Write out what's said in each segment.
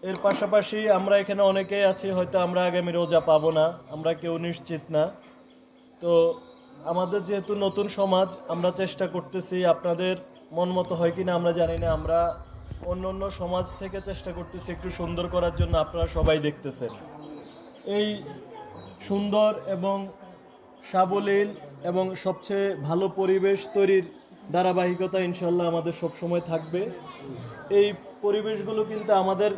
এর পাশাপাশি আমরা এখানে অনেকেই আছি, হয়তো আমরা আগামী রোজা পাবো না, আমরা কেউ নিশ্চিত না। তো আমাদের যেহেতু নতুন সমাজ, আমরা চেষ্টা করতেছি, আপনাদের মন মতো হয় কিনা আমরা জানি না, আমরা অন্য অন্য সমাজ থেকে চেষ্টা করতেছি একটু সুন্দর করার জন্য। আপনারা সবাই দেখতেছেন এই সুন্দর এবং সাবলীল এবং সবচেয়ে ভালো পরিবেশ তৈরির ধারাবাহিকতা ইনশাল্লাহ আমাদের সবসময় থাকবে। এই পরিবেশগুলো কিন্তু আমাদের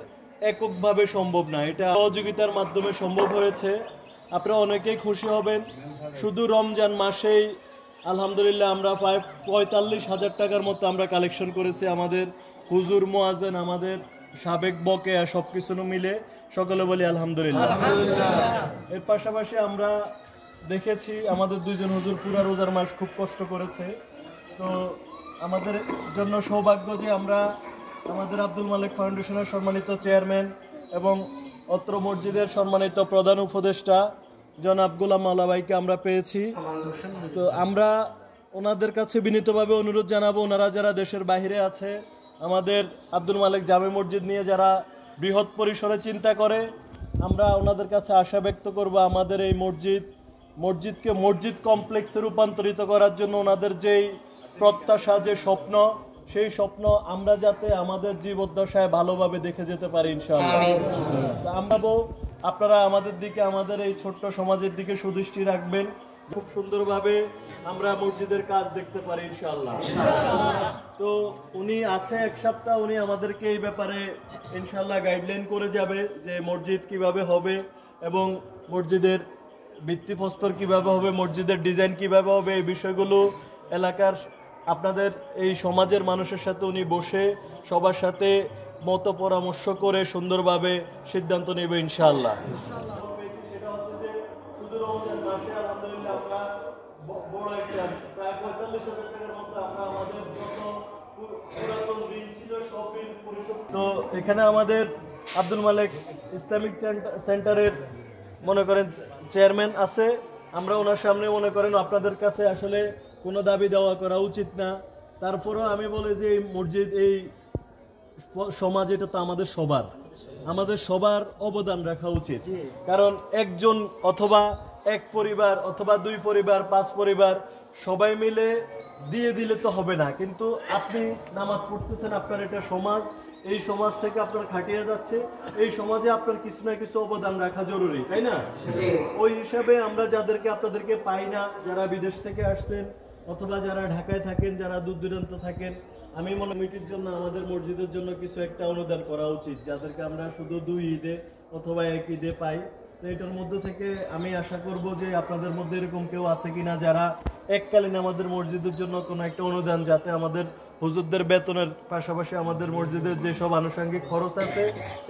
এককভাবে সম্ভব না, এটা সহযোগিতার মাধ্যমে সম্ভব হয়েছে। আপনারা অনেকেই খুশি হবেন, শুধু রমজান মাসেই আলহামদুলিল্লাহ আমরা প্রায় 45,000 টাকার মতো আমরা কালেকশন করেছি। আমাদের হুজুর মুয়াজ্জিন, আমাদের সাবেক বকেয়া সব কিছু মিলে সকলে বলি আলহামদুলিল্লাহ। এর পাশাপাশি আমরা দেখেছি আমাদের দুইজন হুজুর পুরা রোজার মাস খুব কষ্ট করেছে। তো আমাদের জন্য সৌভাগ্য যে আমরা আমাদের আব্দুল মালিক ফাউন্ডেশনের সম্মানিত চেয়ারম্যান এবং অত্র মসজিদের সম্মানিত প্রধান উপদেষ্টা জনাব গোলাম মাওলা ভাইকে আমরা পেয়েছি। তো আমরা ওনাদের কাছে বিনীতভাবে অনুরোধ জানাবো, ওনারা যারা দেশের বাইরে আছে, আমাদের আব্দুল মালিক জামে মসজিদ নিয়ে যারা বৃহৎ পরিসরে চিন্তা করে, আমরা ওনাদের কাছে আশা ব্যক্ত করব আমাদের এই মসজিদকে মসজিদ কমপ্লেক্সে রূপান্তরিত করার জন্য ওনাদের যেই প্রত্যাশা, যে স্বপ্ন, সেই স্বপ্ন আমরা যাতে আমাদের জীবদ্দশায় ভালোভাবে দেখে যেতে পারি ইনশাআল্লাহ। আমরা আপনারা আমাদের দিকে, আমাদের এই ছোট্ট সমাজের দিকে সুদৃষ্টি রাখবেন, খুব সুন্দরভাবে আমরা মসজিদের কাজ দেখতে পারি ইনশাআল্লাহ। তো উনি আছে এক সপ্তাহ, উনি আমাদেরকে এই ব্যাপারে ইনশাআল্লাহ গাইডলাইন করে যাবে যে মসজিদ কিভাবে হবে এবং মসজিদের ভিত্তিপ্রস্তর কিভাবে হবে, মসজিদের ডিজাইন কিভাবে হবে, এই বিষয়গুলো এলাকার আপনাদের এই সমাজের মানুষের সাথে উনি বসে সবার সাথে মত পরামর্শ করে সুন্দরভাবে সিদ্ধান্ত নেবে ইনশাআল্লাহ। সেটা হচ্ছে যে শুধু রমজান মাসে আলহামদুলিল্লাহ আমরা বড় একটা প্রায় 45,000 টাকার মতো আমরা আমাদের যত পুরাতন ঋণ ছিল সব ঋণ পরিশোধ। তো এখানে আমাদের আব্দুল মালিক ইসলামিক সেন্টারের মনে করেন চেয়ারম্যান আছে, আমরা ওনার সামনে মনে করেন আপনাদের কাছে আসলে কোনো দাবি দেওয়া করা উচিত না। তারপরেও আমি বলি যে এই মসজিদ, এই সমাজ, এটা তো আমাদের সবার অবদান রাখা উচিত। কারণ একজন অথবা এক পরিবার অথবা দুই পরিবার, 5 পরিবার সবাই মিলে দিয়ে দিলে তো হবে না। কিন্তু আপনি নামাজ পড়তেছেন, আপনার এটা সমাজ, এই সমাজ থেকে আপনার খাটিয়ে যাচ্ছে, এই সমাজে আপনার কিছু না কিছু অবদান রাখা জরুরি, তাই না? ওই হিসাবে আমরা যাদেরকে আপনাদেরকে পাই না, যারা বিদেশ থেকে আসছেন অথবা যারা ঢাকায় থাকেন, যারা দূর দূরান্ত থাকেন, আমি মনে কমিটির জন্য আমাদের মসজিদের জন্য কিছু একটা অনুদান করা উচিত, যাদেরকে আমরা শুধু 2 ঈদে অথবা 1 ঈদে পাই। তো এটার মধ্যে থেকে আমি আশা করব যে আপনাদের মধ্যে এরকম কেউ আছে কিনা যারা এককালীন আমাদের মসজিদের জন্য কোনো একটা অনুদান, যাতে আমাদের হুজুরদের বেতনের পাশাপাশি আমাদের মসজিদের যেসব আনুষঙ্গিক খরচ আছে,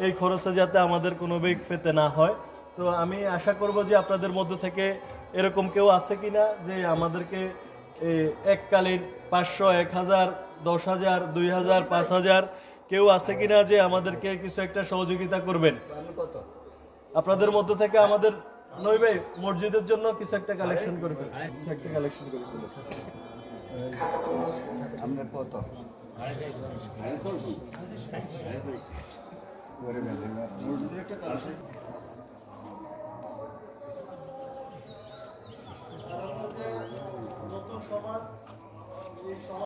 এই খরচে যাতে আমাদের কোনো বেগ পেতে না হয়। তো আমি আশা করব যে আপনাদের মধ্যে থেকে এরকম কেউ আছে কিনা যে আমাদেরকে এককালীন 500, 1000, 10,000, 2,000, 5,000 কেউ আছে কিনা যে আমাদেরকে কিছু একটা সহযোগিতা করবেন। আপনাদের মধ্যে থেকে আমাদের নইবে মসজিদের জন্য কিছু একটা কালেকশন করে ফেলুন, একটা কালেকশন করে ফেলুন। আমরা কত নতুন সমাজ, এই সমাজ